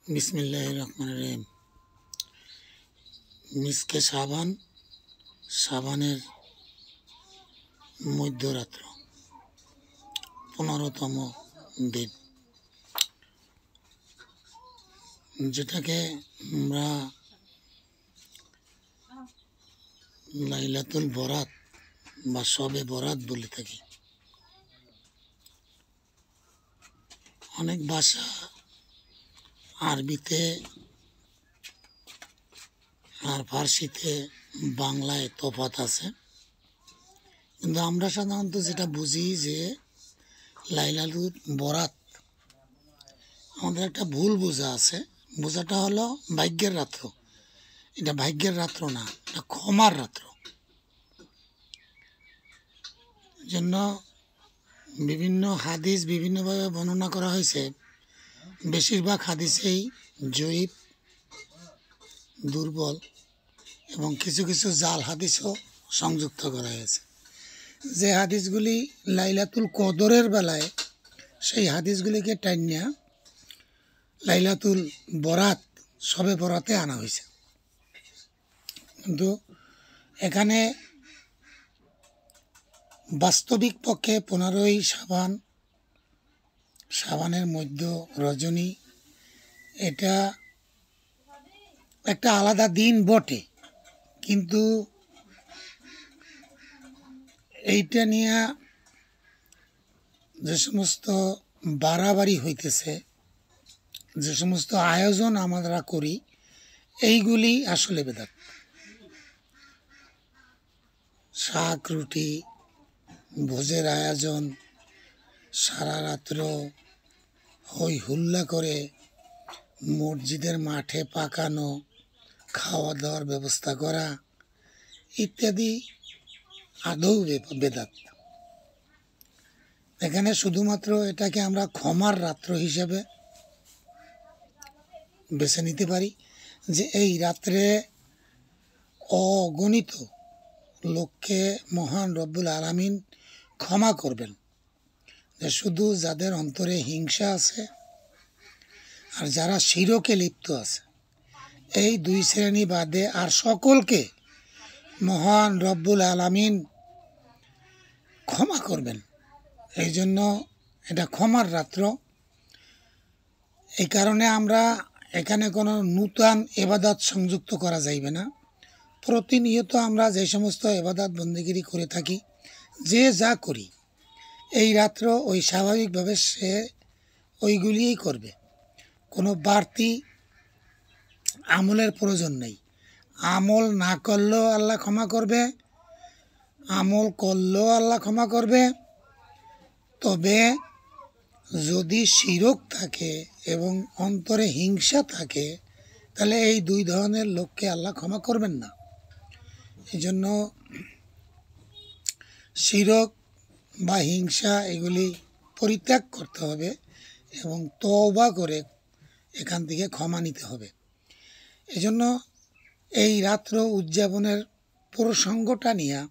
বিসমিল্লাহির রহমানির রহিম। মিসকে সাবান, সাবানের মধ্যরাত্র, 15তম দিন, যেটাকে আমরা লাইলাতুল বরাত বা শবে বরাত বলে থাকি। অনেক ভাষা, আরবিতে আর ফার্সিতে, বাংলায় তফাৎ আছে, কিন্তু আমরা সাধারণত যেটা বুঝি যে লাইলাতুল বরাত, আমাদের একটা ভুল বোঝা আছে। বোঝাটা হলো ভাগ্যের রাত্র। এটা ভাগ্যের রাত্র না, এটা ক্ষমার রাত্র। জন্য বিভিন্ন হাদিস বিভিন্নভাবে বর্ণনা করা হয়েছে। বেশিরভাগ হাদিসেই জয়ীফ, দুর্বল এবং কিছু কিছু জাল হাদিসও সংযুক্ত করা হয়েছে। যে হাদিসগুলি লাইলাতুল কদরের বেলায়, সেই হাদিসগুলিকে টাইনিয়া লাইলাতুল বরাত, শবে বরাতে আনা হয়েছে। কিন্তু এখানে বাস্তবিক পক্ষে 15ই সাবানের মধ্য রজনী, এটা একটা আলাদা দিন বটে, কিন্তু এইটা নিয়ে যে সমস্ত বাড়াবাড়ি হইতেছে, যে সমস্ত আয়োজন আমরা করি, এইগুলি আসলে বেদাত। শাক রুটি, ভোজের আয়োজন, সারা রাত্র হই হুল্লা করে মসজিদের মাঠে পাকানো, খাওয়া দাওয়ার ব্যবস্থা করা ইত্যাদি আদৌ বেদাত। এখানে শুধুমাত্র এটাকে আমরা ক্ষমার রাত্র হিসেবে বেছে নিতে পারি, যে এই রাত্রে অগণিত লোককে মহান রব্বুল আলামিন ক্ষমা করবেন। যে শুধু যাদের অন্তরে হিংসা আছে আর যারা শিরকে লিপ্ত আছে, এই দুই শ্রেণী বাদে আর সকলকে মহান রব্বুল আলামিন ক্ষমা করবেন। এই জন্য এটা ক্ষমার রাত্র। এই কারণে আমরা এখানে কোনো নূতন এবাদত সংযুক্ত করা যাইবে না। প্রতিনিয়ত আমরা যে সমস্ত এবাদত বন্দেগিরি করে থাকি, যে যা করি, এই রাত্র ওই স্বাভাবিকভাবে সে ওইগুলিই করবে। কোনো বাড়তি আমলের প্রয়োজন নেই। আমল না করলেও আল্লাহ ক্ষমা করবে, আমল করলেও আল্লাহ ক্ষমা করবে। তবে যদি শিরক থাকে এবং অন্তরে হিংসা থাকে, তাহলে এই দুই ধরনের লোককে আল্লাহ ক্ষমা করবেন না। এই জন্য শিরক বা হিংসা এগুলি পরিত্যাগ করতে হবে এবং তওবা করে এখান থেকে ক্ষমা নিতে হবে। এজন্য এই রাত্র উদযাপনের প্রসঙ্গটা নিয়ে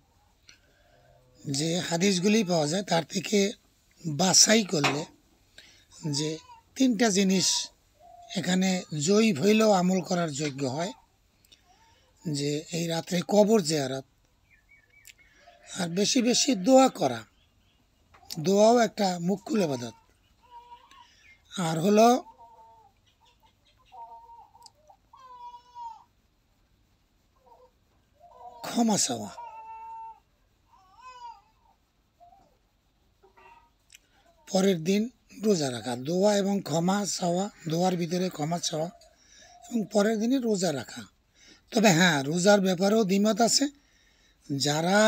যে হাদিসগুলি পাওয়া যায়, তার থেকে বাছাই করলে যে 3টা জিনিস এখানে জয়ী হইলেও আমল করার যোগ্য হয়। যে এই রাত্রে কবর জিয়ারত, আর বেশি বেশি দোয়া করা। দোয়াও একটা মুখ্য ইবাদত। আর হলো ক্ষমা চাওয়া। পরের দিন রোজা রাখা। দোয়া এবং ক্ষমা চাওয়া, দোয়ার ভিতরে ক্ষমা চাওয়া এবং পরের দিনে রোজা রাখা। তবে হ্যাঁ, রোজার ব্যাপারেও দ্বিমত আছে। যারা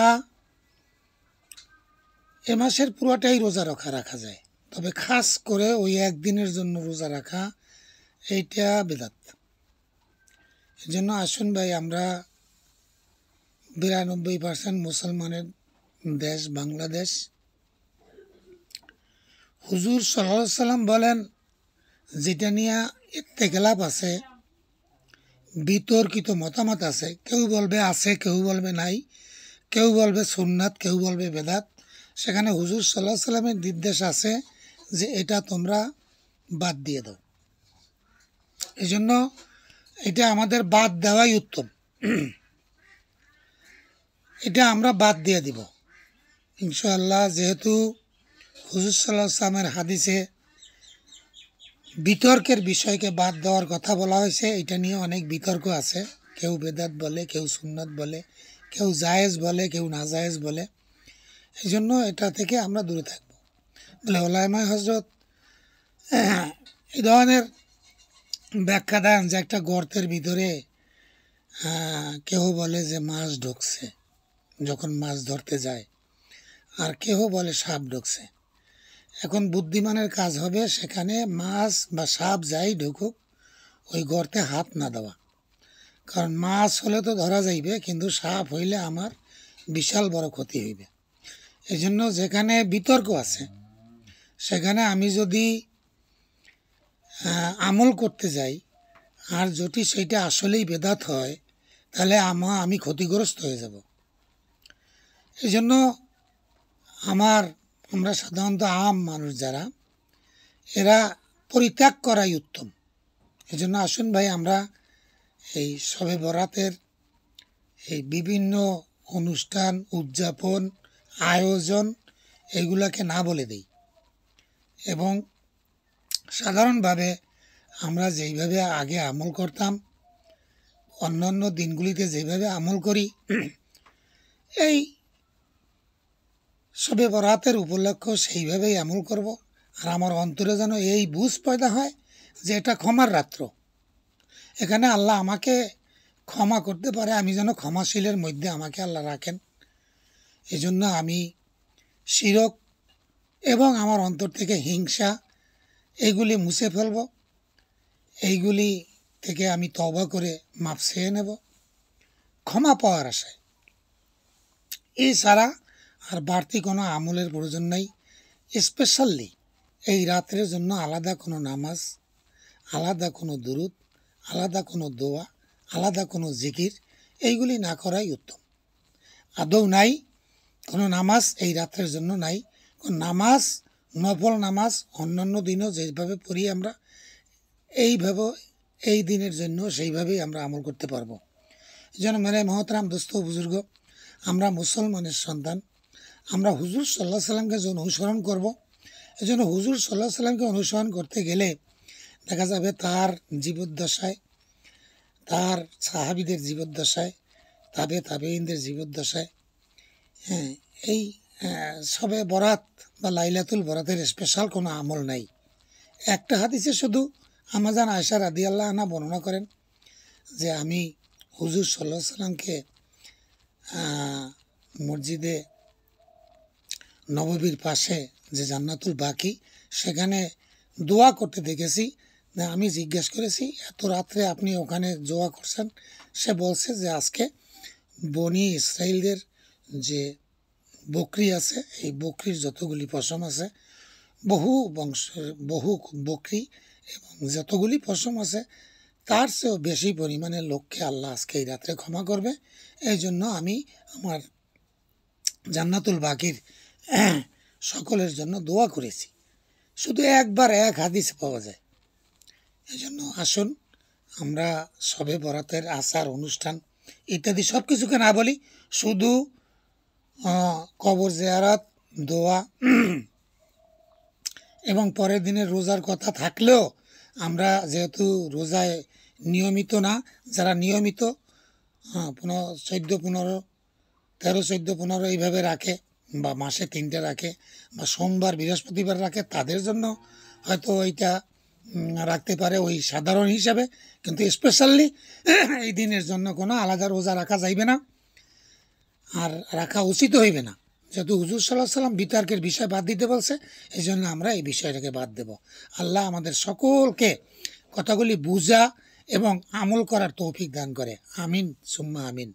এ মাসের পুরোটাই রোজা রাখা যায়, তবে খাস করে ওই একদিনের জন্য রোজা রাখা, এইটা বেদাত। এই জন্য আসুন ভাই, আমরা 92% মুসলমানের দেশ বাংলাদেশ। হুজুর সাল্লাল্লাহু আলাইহি সাল্লাম বলেন, যেটা নিয়ে ইখতিলাফ আছে, বিতর্কিত মতামত আছে, কেউ বলবে আছে, কেউ বলবে নাই, কেউ বলবে সুন্নাত, কেউ বলবে বেদাত, সেখানে হুজুর সাল্লাল্লাহু আলাইহি সাল্লামের নির্দেশ আছে যে এটা তোমরা বাদ দিয়ে দাও। এই জন্য এটা আমাদের বাদ দেওয়াই উত্তম। এটা আমরা বাদ দিয়ে দিব ইনশাআল্লাহ। যেহেতু হুজুর সাল্লাল্লাহু আলাইহি ওয়াসাল্লামের হাদিসে বিতর্কের বিষয়কে বাদ দেওয়ার কথা বলা হয়েছে, এটা নিয়ে অনেক বিতর্ক আছে। কেউ বেদাত বলে, কেউ সুন্নাত বলে, কেউ জায়েজ বলে, কেউ নাজায়েজ বলে। এই জন্য এটা থেকে আমরা দূরে থাকব বলে ওলামায়ে হযরত এই ধরনের ব্যাখ্যা দেন যে একটা গর্তের ভিতরে কেউ বলে যে মাছ ঢুকছে যখন মাছ ধরতে যায়, আর কেউ বলে সাপ ঢুকছে। এখন বুদ্ধিমানের কাজ হবে সেখানে মাছ বা সাপ যাই ঢুকুক ওই গর্তে হাত না দেওয়া, কারণ মাছ হলে তো ধরা যাইবে, কিন্তু সাপ হইলে আমার বিশাল বড় ক্ষতি হইবে। এই জন্য যেখানে বিতর্ক আছে সেখানে আমি যদি আমল করতে যাই আর যদি সেইটা আসলেই বেদাত হয় তাহলে আমি ক্ষতিগ্রস্ত হয়ে যাব। এই জন্য আমরা সাধারণত আম মানুষ যারা, এরা পরিত্যাগ করাই উত্তম। এই জন্য আসুন ভাই, আমরা এই শবে বরাতের এই বিভিন্ন অনুষ্ঠান, উদযাপন, আয়োজন এগুলাকে না বলে দিই, এবং সাধারণভাবে আমরা যেইভাবে আগে আমল করতাম, অন্যান্য দিনগুলিতে যেভাবে আমল করি, এই শবে বরাতের উপলক্ষ সেইভাবেই আমল করব। আর আমার অন্তরে যেন এই বুঝ পয়দা হয় যে এটা ক্ষমার রাত্র, এখানে আল্লাহ আমাকে ক্ষমা করতে পারে, আমি যেন ক্ষমাশীলের মধ্যে আমাকে আল্লাহ রাখেন। এই জন্য আমি শিরক এবং আমার অন্তর থেকে হিংসা এইগুলি মুছে ফেলব, এইগুলি থেকে আমি তওবা করে মাপ চেয়ে নেব ক্ষমা পাওয়ার আশায়। এছাড়া আর বাড়তি কোনো আমলের প্রয়োজন নেই। স্পেশালি এই রাত্রের জন্য আলাদা কোনো নামাজ, আলাদা কোনো দুরুদ, আলাদা কোনো দোয়া, আলাদা কোনো জিকির এইগুলি না করাই উত্তম। আদৌ নাই কোনো নামাজ এই রাত্রের জন্য, নাই কোনো নামাজ, নফল নামাজ অন্যান্য দিনও যেভাবে পড়ি আমরা, এইভাবে এই দিনের জন্য সেইভাবেই আমরা আমল করতে পারবো। এই জন্য মেরে মহতরাম দোস্ত বুজুর্গ, আমরা মুসলমানের সন্তান, আমরা হুজুর সাল্লাল্লাহু আলাইহি সাল্লামকে যেন অনুসরণ করব। এই জন্য হুজুর সাল্লাল্লাহু আলাইহি সাল্লামকে অনুসরণ করতে গেলে দেখা যাবে তার জীবদ্দশায়, তার সাহাবীদের জীবদ্দশায়, তাবেঈনদের জীবদ্দশায়, এই শবে বরাত বা লাইলাতুল বরাতের স্পেশাল কোনো আমল নাই। একটা হাদিসে শুধু আমাজান আয়েশা রাদিয়াল্লাহু আনহা বর্ণনা করেন যে আমি হুজুর সাল্লাল্লাহু আলাইহি সাল্লামকে মসজিদে নববীর পাশে যে জান্নাতুল বাকি সেখানে দোয়া করতে দেখেছি। আমি জিজ্ঞেস করেছি এত রাত্রে আপনি ওখানে দোয়া করছেন? সে বলছে যে আজকে বনি ইসরাইলদের যে বকরি আছে, এই বকরির যতগুলি পশম আছে, বহু বকরি এবং যতগুলি পশম আছে তার চেয়েও বেশি পরিমাণে লোককে আল্লাহ আজকে এই রাত্রে ক্ষমা করবে। এই জন্য আমি আমার জান্নাতুল বাকির সকলের জন্য দোয়া করেছি। শুধু একবার এক হাদিস পাওয়া যায়। এই জন্য আসুন আমরা শবে বরাতের আচার অনুষ্ঠান ইত্যাদি সব কিছুকে না বলি, শুধু কবর জিয়ারত, দোয়া এবং পরের দিনের রোজার কথা থাকলেও আমরা যেহেতু রোজায় নিয়মিত না, যারা নিয়মিত 14, 15, 13, 14, 15 এইভাবে রাখে, বা মাসে 3টে রাখে, বা সোমবার বৃহস্পতিবার রাখে, তাদের জন্য হয়তো ওইটা রাখতে পারে ওই সাধারণ হিসাবে, কিন্তু স্পেশালি এই দিনের জন্য কোনো আলাদা রোজা রাখা যাইবে না, আর রাখা উচিত হইবে না। যেহেতু হুজুর সাল্লাল্লাহু আলাইহি সাল্লাম বিতর্কের বিষয় বাদ দিতে বলছে, এই জন্য আমরা এই বিষয়টাকে বাদ দেব। আল্লাহ আমাদের সকলকে কথাগুলি বুঝা এবং আমল করার তৌফিক দান করে। আমিন সুম্মা আমিন।